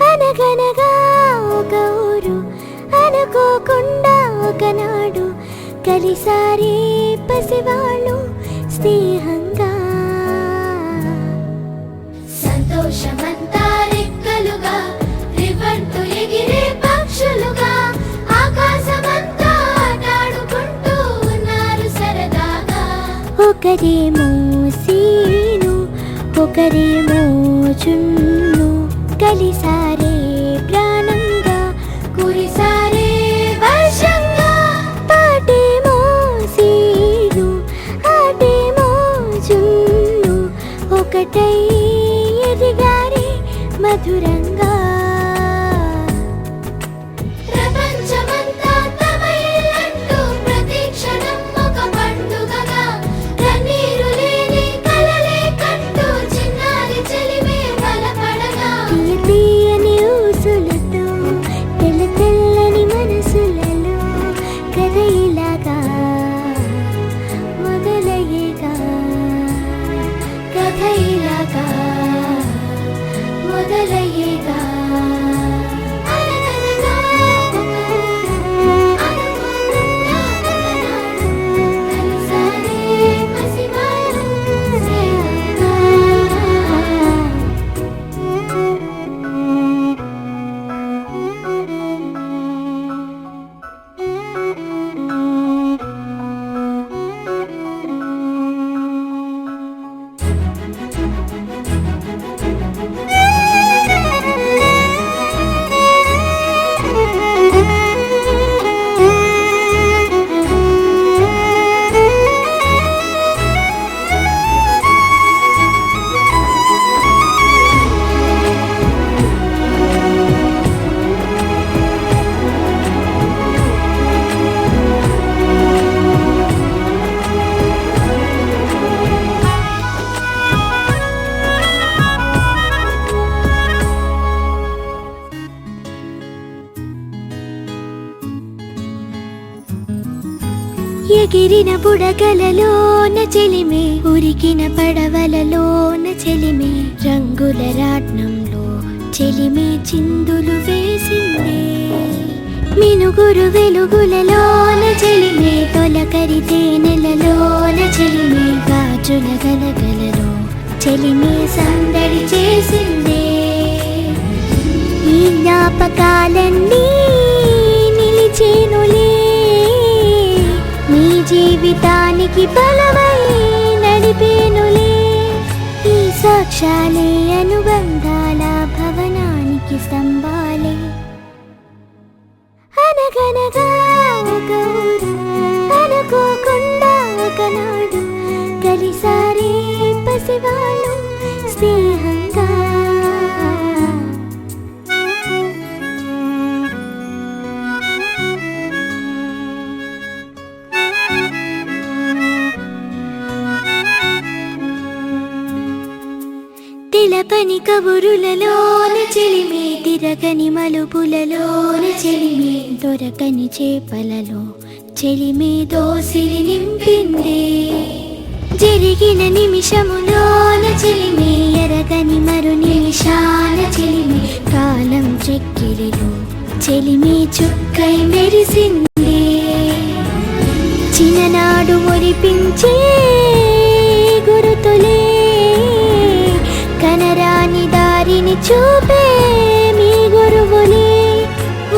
అనగనగా ఒక ఊరు, అనుకోకుండా ఒకనాడు కలిసారే పసివాళ్ళు స్నేహంగా. సంతోషమంతా రెక్కలుగా రివ్వంటూ ఎగిరే పక్షులుగా ఆకాశమంతా ఆటాడుకుంటూ ఉన్నారు సరదాగా. ఒకరేమో సీను, ఒకరేమో చున్ను, కలిసారే ప్రాణంగా, కురిసారే వర్షంగా. పాటేమో సీను, ఆటేమో చున్ను, ఒకటై ఎదిగారే మధురంగా. ప్రపంచమంతా తమ ఇల్లంటూ ప్రతి క్షణం ఒక పండుగగా, కన్నీరు లేని కలలే కంటూ చిన్నారి చెలిమే బలపడగా. తీయని ఊసులతో తెల్ల తెల్లని మనసులలో కథ ఇలాగా మొదలయ్యేగా, కథ ఇలాగా మొదలయ్యేగా. ఎగిరిన బుడగలలోన చెలిమే, ఉరికిన పడవలలోన చెలిమే, రంగుల రాట్నంలో చెలిమే చిందులు వేసిందే. మినుగురు వెలుగులలోన చెలిమే, తొలకరి తేనెలలోన చెలిమే, గాజుల గలగలలో చెలిమే సందడి చేసిందే. ఈ జ్ఞాపకాలన్నీ నిలిచేనులే, నీ జీవితానికి బలమై నడిపేనులే. ఈ సాక్ష్యాలే అనుబంధాల భవనానికి స్తంభాలే. అనగనగా ఒక ఊరు, అనుకోకుండా ఒకనాడు కలిసారే పసివాళ్ళు స్నేహంగా. తెలపని కబురులలోన చెలిమే, తిరగని మలుపులలోన చెలిమే, దొరకని చేపలలో చెలిమే దోసిలి నింపిందే. జరిగిన నిమిషములోన చెలిమే, ఎరగని మరు నిమిషాల చెలిమే, కాలం చెక్కిరిలో చెలిమే చుక్కై మెరిసిందే. చిన్ననాడు మురిపించే గురుతులే, కనరాని దారిని చూపే మీ గురువులే.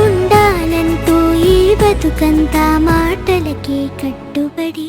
ఉండాలంటూ ఈ బతుకంతా మాటలకే కట్టుబడి.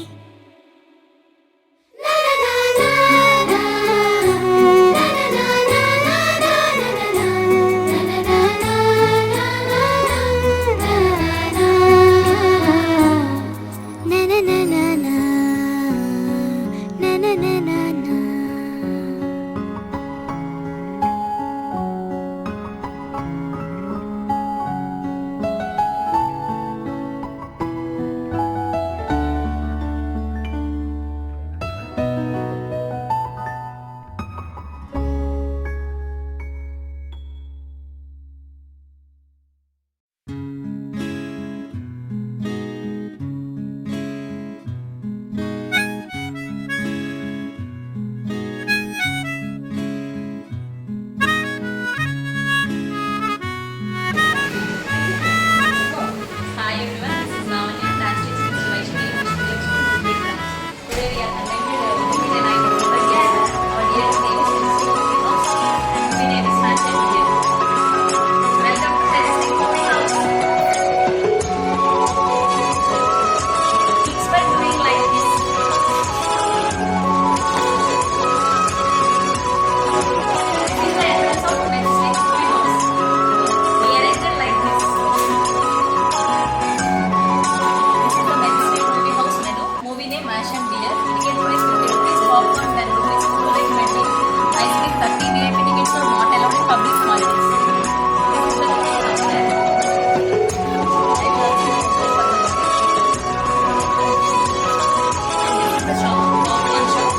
the shop, one shop.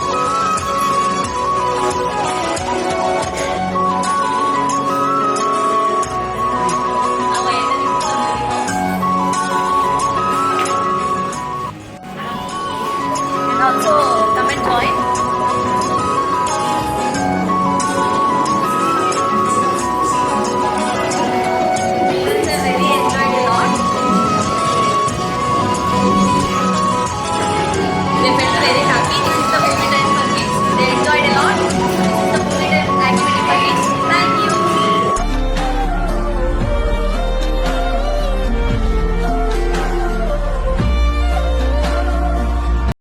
Now I enter into the movie house. And also come and join.